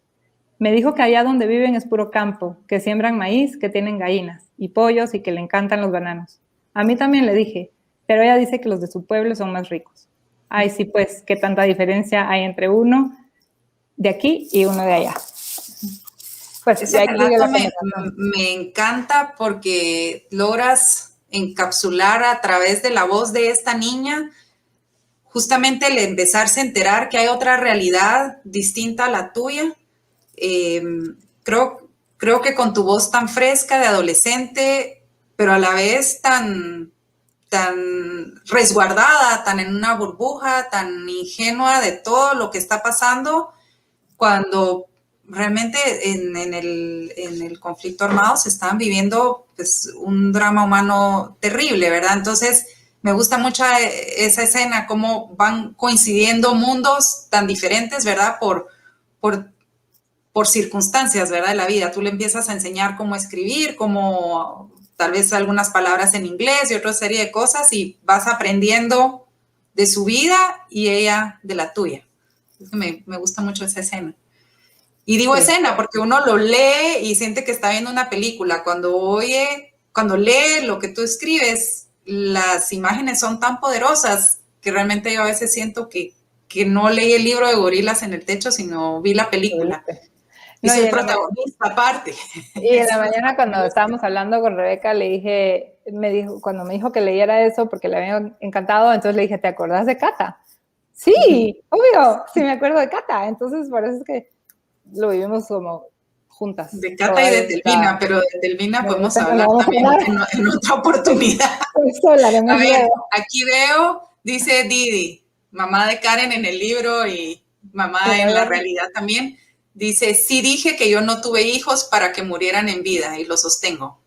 Me dijo que allá donde viven es puro campo, que siembran maíz, que tienen gallinas y pollos y que le encantan los bananos. A mí también le dije, pero ella dice que los de su pueblo son más ricos. Ay, sí, pues, qué tanta diferencia hay entre uno de aquí y uno de allá. Pues ese relato me encanta porque logras encapsular a través de la voz de esta niña justamente el empezarse a enterar que hay otra realidad distinta a la tuya. Creo que con tu voz tan fresca de adolescente, pero a la vez tan resguardada, tan en una burbuja, tan ingenua de todo lo que está pasando, cuando realmente en el conflicto armado se estaban viviendo pues, un drama humano terrible, ¿verdad? Entonces, me gusta mucho esa escena, cómo van coincidiendo mundos tan diferentes, ¿verdad? Por circunstancias, ¿verdad? De la vida. Tú le empiezas a enseñar cómo escribir, cómo tal vez algunas palabras en inglés y otra serie de cosas y vas aprendiendo de su vida y ella de la tuya. Me gusta mucho esa escena. Y digo escena porque uno lo lee y siente que está viendo una película. Cuando lee lo que tú escribes, las imágenes son tan poderosas que realmente yo a veces siento que no leí el libro de Gorilas en el techo, sino vi la película. Y soy protagonista aparte. Y en la mañana cuando estábamos hablando con Rebeca, cuando me dijo que leyera eso porque le había encantado, entonces le dije, ¿te acordás de Cata? Sí, obvio, sí me acuerdo de Cata. Entonces por eso es que lo vivimos como juntas. De Cata y de Telvina, pero de Telvina podemos hablar también en otra oportunidad. A ver, aquí veo, dice Didi, mamá de Karen en el libro y mamá en la realidad también, dice, sí dije que yo no tuve hijos para que murieran en vida y lo sostengo.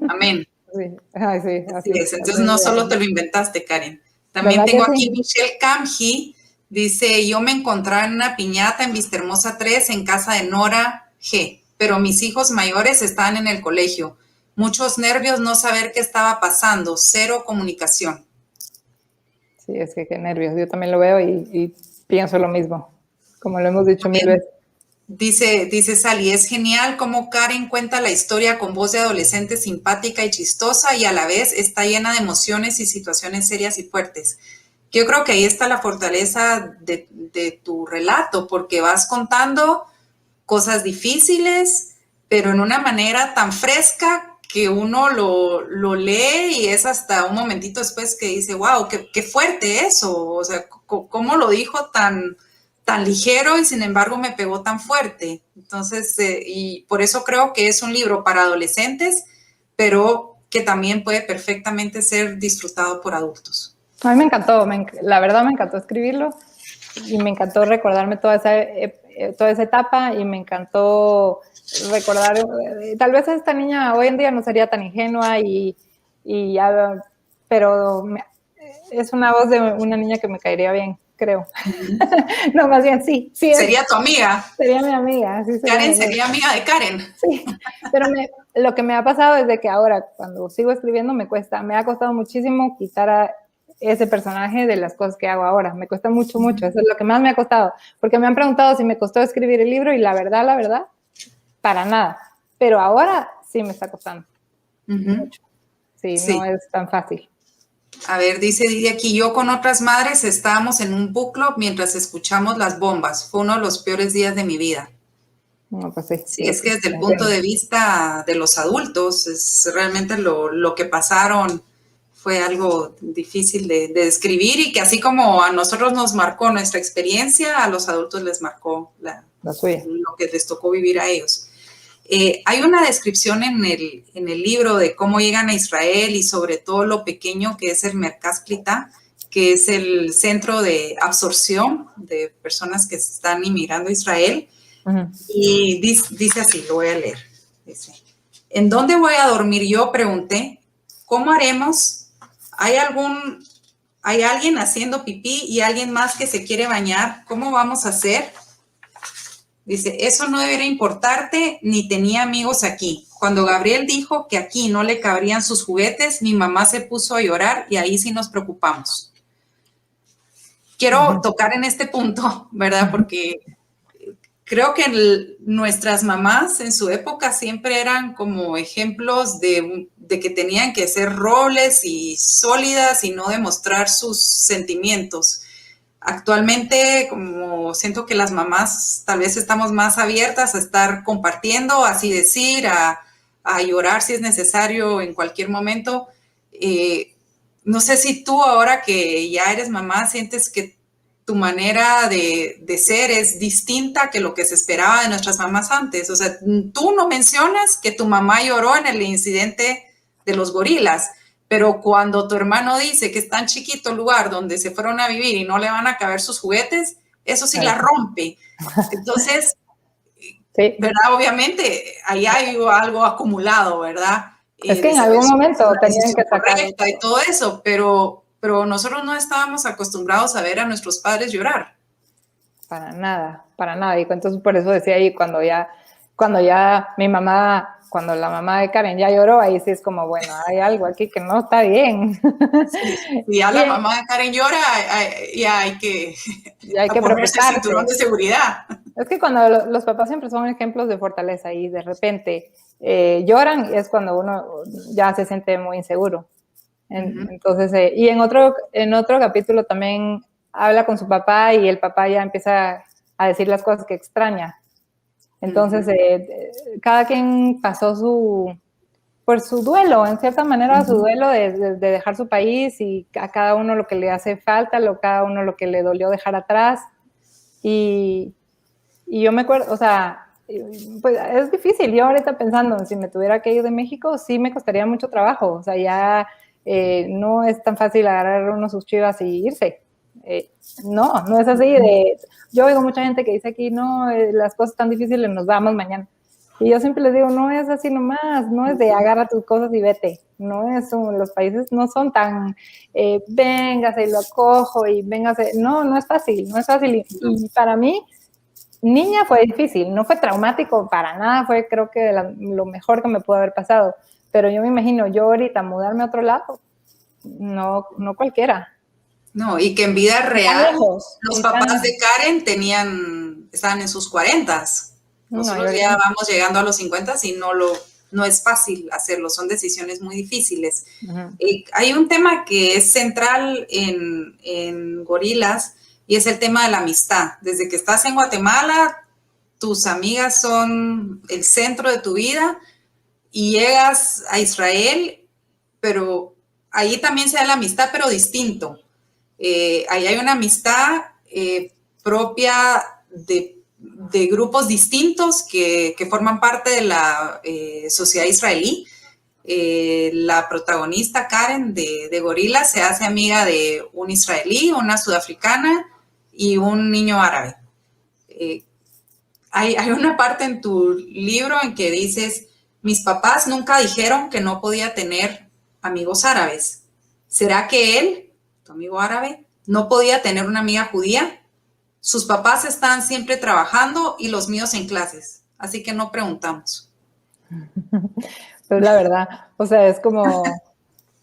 Amén. Sí. Ay, sí, así es. Entonces no solo te lo inventaste, Karen. También tengo aquí Michelle Kamji. Dice, yo me encontraba en una piñata en Vistahermosa 3 en casa de Nora G, pero mis hijos mayores estaban en el colegio. Muchos nervios, no saber qué estaba pasando, cero comunicación. Sí, es que qué nervios. Yo también lo veo y pienso lo mismo, como lo hemos dicho mil veces. Dice Sally, es genial cómo Karen cuenta la historia con voz de adolescente simpática y chistosa y a la vez está llena de emociones y situaciones serias y fuertes. Yo creo que ahí está la fortaleza de tu relato, porque vas contando cosas difíciles, pero en una manera tan fresca que uno lo lee y es hasta un momentito después que dice, wow, qué fuerte eso, o sea, cómo lo dijo tan ligero y sin embargo me pegó tan fuerte. Entonces, y por eso creo que es un libro para adolescentes, pero que también puede perfectamente ser disfrutado por adultos. A mí me encantó, la verdad me encantó escribirlo y me encantó recordarme toda esa etapa y me encantó recordar, tal vez esta niña hoy en día no sería tan ingenua pero es una voz de una niña que me caería bien, creo. No, más bien sí. Sería tu amiga. Sería mi amiga. Sí, Karen sería amiga de Karen. Sí, pero lo que me ha pasado es de que ahora cuando sigo escribiendo me ha costado muchísimo quitar a ese personaje de las cosas que hago ahora. Me cuesta mucho, eso es lo que más me ha costado, porque me han preguntado si me costó escribir el libro y la verdad, para nada. Pero ahora sí me está costando mucho. Sí, no es tan fácil. A ver, dice Didi aquí, yo con otras madres estábamos en un book club mientras escuchamos las bombas. Fue uno de los peores días de mi vida. No, pues sí. Sí, es que desde el punto de vista de los adultos, es realmente lo que pasaron fue algo difícil de describir y que así como a nosotros nos marcó nuestra experiencia, a los adultos les marcó lo que les tocó vivir a ellos. Hay una descripción en el libro de cómo llegan a Israel y sobre todo lo pequeño que es el Merkaz Klita, que es el centro de absorción de personas que están inmigrando a Israel. Y dice así, lo voy a leer. Dice, ¿En dónde voy a dormir yo?, pregunté. ¿Cómo haremos? ¿Hay alguien haciendo pipí y alguien más que se quiere bañar? ¿Cómo vamos a hacer? Dice, eso no debería importarte, ni tenía amigos aquí. Cuando Gabriel dijo que aquí no le cabrían sus juguetes, mi mamá se puso a llorar y ahí sí nos preocupamos. Quiero tocar en este punto, ¿verdad? Porque creo que nuestras mamás en su época siempre eran como ejemplos de que tenían que ser roles y sólidas y no demostrar sus sentimientos. Actualmente, como siento que las mamás tal vez estamos más abiertas a estar compartiendo, así decir, a llorar si es necesario en cualquier momento. No sé si tú ahora que ya eres mamá sientes que tu manera de ser es distinta que lo que se esperaba de nuestras mamás antes. O sea, tú no mencionas que tu mamá lloró en el incidente de los gorilas, pero cuando tu hermano dice que es tan chiquito el lugar donde se fueron a vivir y no le van a caber sus juguetes, eso sí la rompe. Entonces, sí, ¿verdad? Obviamente, ahí hay algo acumulado, ¿verdad? Es que en algún momento tenían que sacar y todo eso, pero nosotros no estábamos acostumbrados a ver a nuestros padres llorar. Para nada, para nada. Y entonces por eso decía ahí, cuando ya mi mamá, cuando la mamá de Karen ya lloró, ahí sí es como, bueno, hay algo aquí que no está bien. Sí, si ya la mamá de Karen llora, ya hay que ponerse el cinturón de seguridad. Es que cuando los papás siempre son ejemplos de fortaleza y de repente lloran, es cuando uno ya se siente muy inseguro. Entonces, y en otro capítulo también habla con su papá y el papá ya empieza a decir las cosas que extraña. Entonces, cada quien pasó su duelo, en cierta manera, su duelo de dejar su país y a cada uno lo que le hace falta, cada uno lo que le dolió dejar atrás. Y yo me acuerdo, o sea, pues es difícil. Yo ahorita pensando, si me tuviera que ir de México, sí me costaría mucho trabajo. O sea, ya no es tan fácil agarrar uno sus chivas y irse. No es así. Yo oigo mucha gente que dice aquí, no, las cosas están difíciles, nos vamos mañana. Y yo siempre les digo, no es así nomás, no es de agarra tus cosas y vete. No es, los países no son tan, véngase y lo acojo y véngase. No es fácil. Y para mí, niña fue difícil, no fue traumático para nada, fue creo que lo mejor que me pudo haber pasado. Pero yo me imagino, yo ahorita mudarme a otro lado, no cualquiera. No, y que en vida real los papás de Karen estaban en sus 40s. Nosotros ya vamos llegando a los 50 y no es fácil hacerlo, son decisiones muy difíciles. Hay un tema que es central en Gorilas y es el tema de la amistad. Desde que estás en Guatemala, tus amigas son el centro de tu vida y llegas a Israel, pero ahí también se da la amistad, pero distinto. Ahí hay una amistad propia de grupos distintos que forman parte de la sociedad israelí. La protagonista Karen de Gorilas se hace amiga de un israelí, una sudafricana y un niño árabe. Hay una parte en tu libro en que dices, mis papás nunca dijeron que no podía tener amigos árabes. ¿Será que él, tu amigo árabe, no podía tener una amiga judía? Sus papás están siempre trabajando y los míos en clases, así que no preguntamos. Pues la verdad, o sea, es como,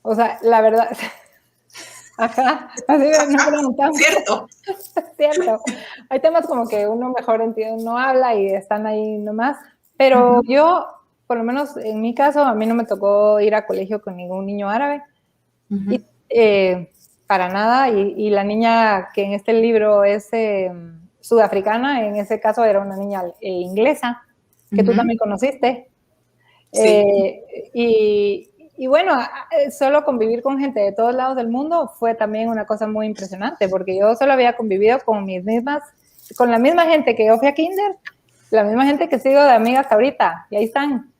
o sea, la verdad, ajá, así no preguntamos. Cierto. Cierto. Hay temas como que uno mejor entiende, no habla y están ahí nomás, pero yo, por lo menos en mi caso, a mí no me tocó ir a colegio con ningún niño árabe. Y, para nada, y la niña que en este libro es sudafricana, en ese caso era una niña inglesa, que tú también conociste. Sí. Y bueno, solo convivir con gente de todos lados del mundo fue también una cosa muy impresionante, porque yo solo había convivido con la misma gente que yo fui a kinder, la misma gente que sigo de amiga hasta ahorita, y ahí están,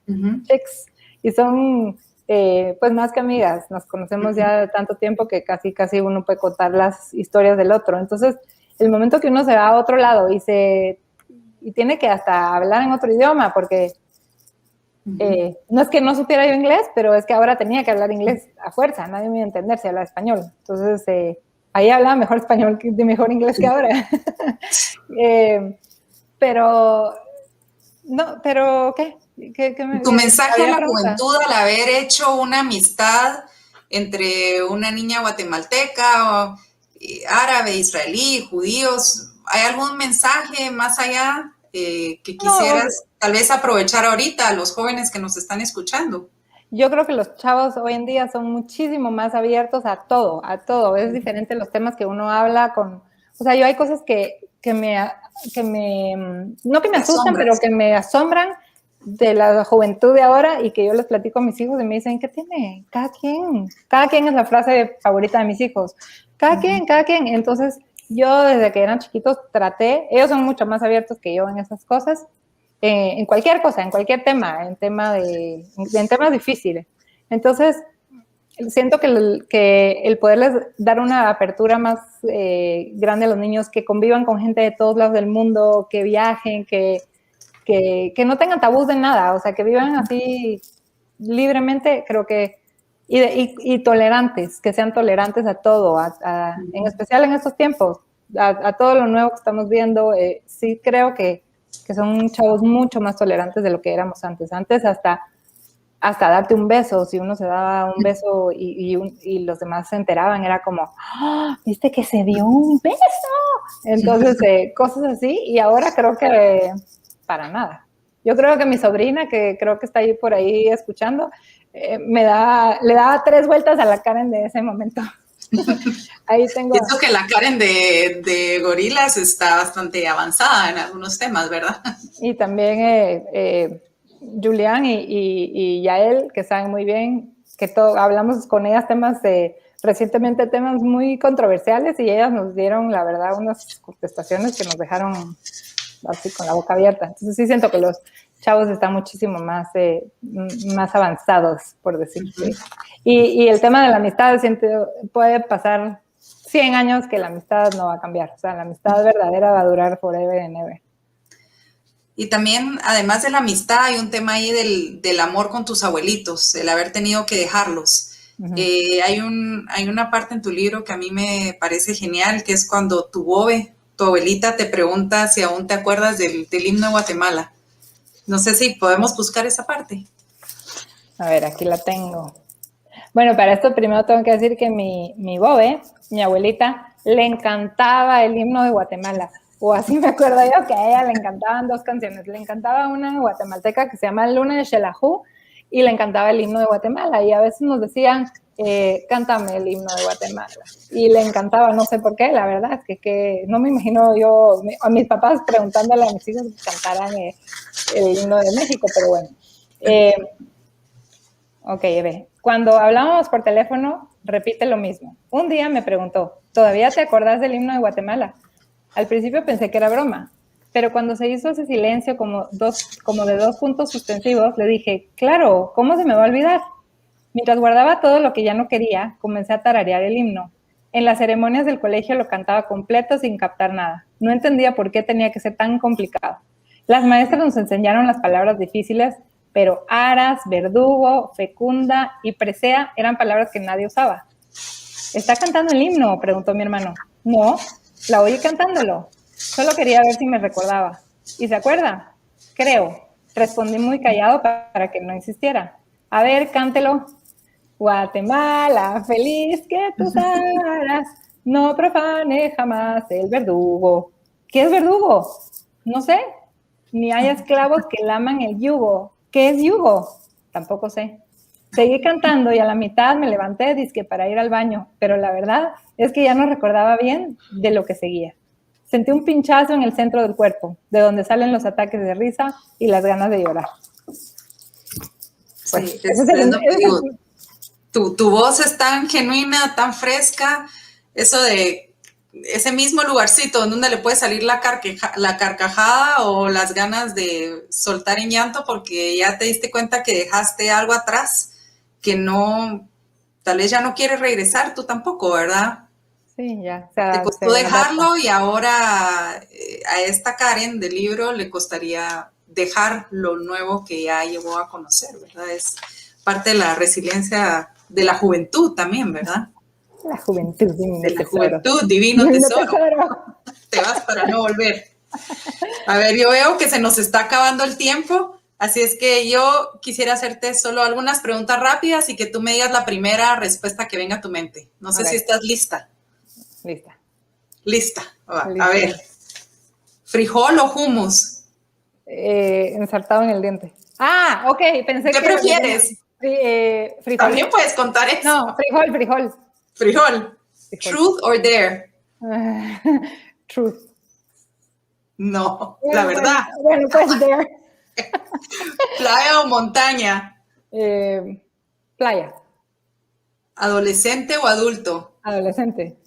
chicks, y son pues más que amigas, nos conocemos ya de tanto tiempo que casi uno puede contar las historias del otro. Entonces, el momento que uno se va a otro lado y tiene que hasta hablar en otro idioma, porque No es que no supiera yo inglés, pero es que ahora tenía que hablar inglés a fuerza, nadie me iba a entender si hablaba español. Entonces, ahí hablaba mejor español, mejor inglés que ahora. Pero, no, pero, ¿qué? Tu mensaje a ¿Había la pregunta? juventud al haber hecho una amistad entre una niña guatemalteca, o, árabe, israelí, judíos, ¿hay algún mensaje más allá que No, quisieras tal vez aprovechar ahorita a los jóvenes que nos están escuchando? yo creo que los chavos hoy en día son muchísimo más abiertos a todo, a todo. Es diferente los temas que uno habla con... O sea, yo hay cosas no que me Te asustan, pero asombras. que me asombran de la juventud de ahora y que yo les platico a mis hijos y me dicen, ¿qué tiene? Cada quien es la frase favorita de mis hijos. Cada quien. Entonces, yo desde que eran chiquitos ellos son mucho más abiertos que yo en esas cosas, en cualquier cosa, en cualquier tema, en temas difíciles. Entonces, siento que el poderles dar una apertura más grande a los niños, que convivan con gente de todos lados del mundo, que viajen, que no tengan tabús de nada, o sea, que vivan así libremente, creo que, y tolerantes, que sean tolerantes a todo, en especial en estos tiempos, a todo lo nuevo que estamos viendo, sí creo que son chavos mucho más tolerantes de lo que éramos antes. Antes hasta darte un beso, si uno se daba un beso y los demás se enteraban, era como, ¡oh, viste que se dio un beso! Entonces, cosas así, y ahora creo que para nada. Yo creo que mi sobrina, que creo que está ahí por ahí escuchando, le da 3 vueltas a la Karen de ese momento. Ahí tengo... Pienso que la Karen de Gorilas está bastante avanzada en algunos temas, ¿verdad? Y también Julián y Yael, que saben muy bien, hablamos con ellas recientemente temas muy controversiales y ellas nos dieron, la verdad, unas contestaciones que nos dejaron así con la boca abierta. Entonces sí siento que los chavos están muchísimo más avanzados, por decirlo. Y el tema de la amistad, puede pasar 100 años que la amistad no va a cambiar. O sea, la amistad verdadera va a durar forever and ever. Y también, además de la amistad, hay un tema ahí del amor con tus abuelitos, el haber tenido que dejarlos. Hay una parte en tu libro que a mí me parece genial, que es cuando tu abuelita, te pregunta si aún te acuerdas del himno de Guatemala. No sé si podemos buscar esa parte. A ver, aquí la tengo. Bueno, para esto primero tengo que decir que mi Bobe, mi abuelita, le encantaba el himno de Guatemala. O así me acuerdo yo que a ella le encantaban 2 canciones. Le encantaba una guatemalteca que se llama Luna de Xelajú y le encantaba el himno de Guatemala. Y a veces nos decían, cántame el himno de Guatemala. Y le encantaba, no sé por qué, la verdad, es que no me imagino yo a mis papás preguntándole a mis hijos que cantaran el himno de México, pero bueno. Ok, ve. Cuando hablábamos por teléfono, repite lo mismo. Un día me preguntó, ¿todavía te acordás del himno de Guatemala? Al principio pensé que era broma, pero cuando se hizo ese silencio como de 2 puntos suspensivos, le dije, claro, ¿cómo se me va a olvidar? Mientras guardaba todo lo que ya no quería, comencé a tararear el himno. En las ceremonias del colegio lo cantaba completo sin captar nada. No entendía por qué tenía que ser tan complicado. Las maestras nos enseñaron las palabras difíciles, pero aras, verdugo, fecunda y presea eran palabras que nadie usaba. ¿Está cantando el himno?, preguntó mi hermano. No, la oí cantándolo. Solo quería ver si me recordaba. ¿Y se acuerda? Creo. Respondí muy callado para que no insistiera. A ver, cántelo. Guatemala, feliz que tus aras no profane jamás el verdugo. ¿Qué es verdugo? No sé. Ni hay esclavos que laman el yugo. ¿Qué es yugo? Tampoco sé. Seguí cantando y a la mitad me levanté dizque para ir al baño, pero la verdad es que ya no recordaba bien de lo que seguía. Sentí un pinchazo en el centro del cuerpo, de donde salen los ataques de risa y las ganas de llorar. Pues, sí, es lo que digo. Tu voz es tan genuina, tan fresca, eso de ese mismo lugarcito donde le puede salir la carcajada o las ganas de soltar en llanto porque ya te diste cuenta que dejaste algo atrás que no, tal vez ya no quieres regresar, tú tampoco, ¿verdad? Sí, ya. Te costó dejarlo y ahora a esta Karen del libro le costaría dejar lo nuevo que ya llegó a conocer, ¿verdad? Es parte de la resiliencia de la juventud también, ¿verdad? La juventud, de la juventud, divino tesoro. Te vas para no volver. A ver, yo veo que se nos está acabando el tiempo, así es que yo quisiera hacerte solo algunas preguntas rápidas y que tú me digas la primera respuesta que venga a tu mente. No sé si estás lista. Lista. Lista. A ver, ¿frijol o hummus? Ensartado en el diente. Ah, ok, pensé ¿Qué prefieres? Frijol. También puedes contar eso. No, frijol. Frijol. Truth or dare? Truth. No, la verdad. Bueno, pues dare. ¿Playa o montaña? Playa. ¿Adolescente o adulto? Adolescente.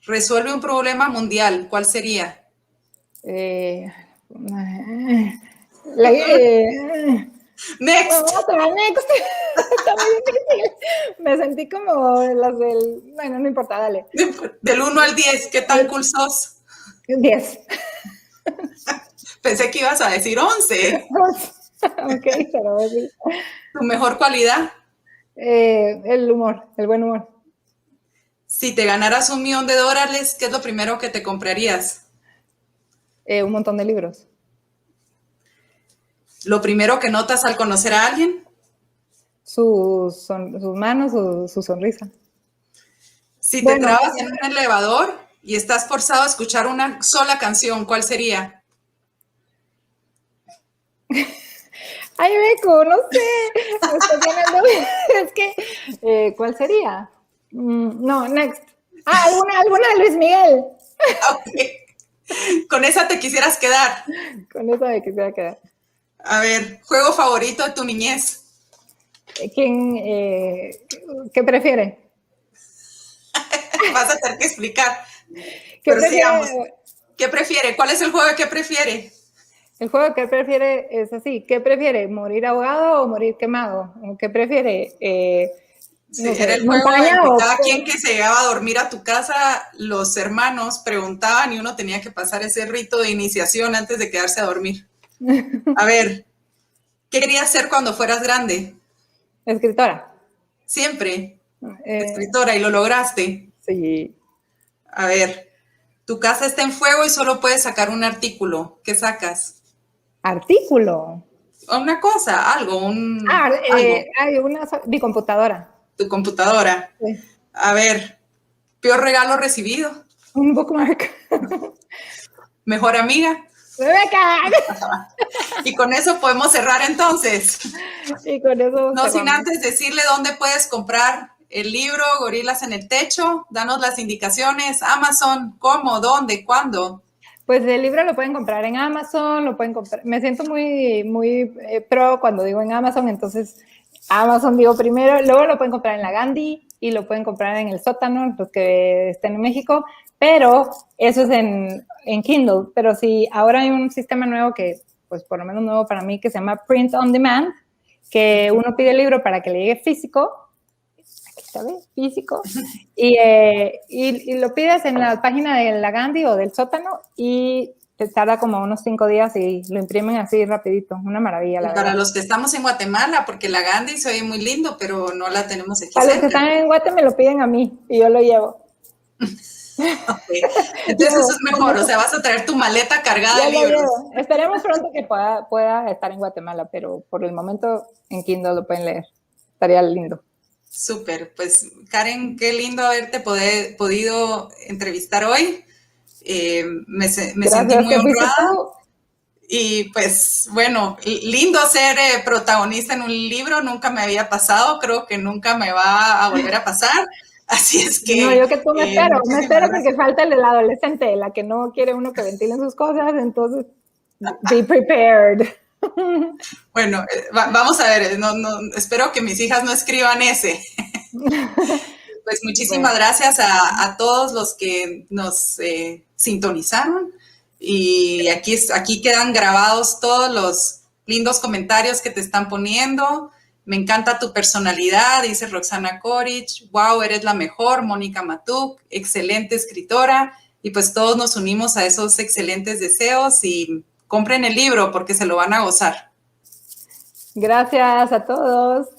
Resuelve un problema mundial. ¿Cuál sería? Next. Next. Está muy difícil. Me sentí como las del... Bueno, no importa, dale. Del 1 al 10, ¿qué tan cool sos? 10. Pensé que ibas a decir 11. Ok, pero sí. ¿Tu mejor cualidad? El humor, el buen humor. Si te ganaras $1 millón, ¿qué es lo primero que te comprarías? Un montón de libros. ¿Lo primero que notas al conocer a alguien? Sus manos, su sonrisa. Si te trabas en un elevador y estás forzado a escuchar una sola canción, ¿cuál sería? Ay, Beco, no sé. Me estoy llenando. Es que, ¿cuál sería? No, next. Alguna de Luis Miguel. Okay. Con esa te quisieras quedar. Con esa me quisiera quedar. A ver, ¿juego favorito de tu niñez? ¿Qué prefiere? Vas a tener que explicar. Pero sigamos. ¿Qué prefiere? ¿Cuál es el juego que prefiere? El juego que prefiere es así. ¿Qué prefiere? ¿Morir ahogado o morir quemado? ¿Qué prefiere? Sí, era el juego en que cada quien que se llegaba a dormir a tu casa, los hermanos preguntaban y uno tenía que pasar ese rito de iniciación antes de quedarse a dormir. A ver, ¿qué querías ser cuando fueras grande? Escritora. Siempre. Escritora, y lo lograste. Sí. A ver, tu casa está en fuego y solo puedes sacar un artículo. ¿Qué sacas? ¿Artículo? Una cosa, algo, mi computadora. Tu computadora. Sí. A ver, peor regalo recibido. Un bookmark. Mejor amiga. ¡Rebeca! Y con eso podemos cerrar entonces. Y con eso no sin antes decirle dónde puedes comprar el libro Gorilas en el Techo. Danos las indicaciones. Amazon, ¿cómo? ¿Dónde? ¿Cuándo? Pues el libro lo pueden comprar en Amazon, lo pueden comprar. Me siento muy pro cuando digo en Amazon, entonces Amazon digo primero, luego lo pueden comprar en la Gandhi y lo pueden comprar en el Sótano, los que estén en México, pero eso es en Kindle. Pero si ahora hay un sistema nuevo que, pues por lo menos nuevo para mí, que se llama Print on Demand, que uno pide el libro para que le llegue físico, ¿sabes? Físico, y lo pides en la página de la Gandhi o del Sótano y te tarda como unos 5 días y lo imprimen así rapidito, una maravilla, la verdad. Para los que estamos en Guatemala, porque la Gandhi se oye muy lindo, pero no la tenemos aquí Para los que están en Guatemala me lo piden a mí y yo lo llevo. Okay. Entonces eso es mejor, o sea, vas a traer tu maleta cargada de libros. Esperemos pronto que pueda estar en Guatemala, pero por el momento en Kindle lo pueden leer, estaría lindo. Súper, pues Karen, qué lindo haberte podido entrevistar hoy. Me sentí muy honrada. Y pues bueno, lindo ser protagonista en un libro, nunca me había pasado, creo que nunca me va a volver a pasar. Así es que... No, yo que tú me espero porque falta el adolescente, la que no quiere uno que ventilen sus cosas, entonces be prepared. Bueno, vamos a ver, espero que mis hijas no escriban ese. Pues muchísimas gracias a todos los que nos sintonizaron y aquí quedan grabados todos los lindos comentarios que te están poniendo. Me encanta tu personalidad, dice Roxana Coric. Wow, eres la mejor, Mónica Matuk, excelente escritora. Y pues todos nos unimos a esos excelentes deseos y compren el libro porque se lo van a gozar. Gracias a todos.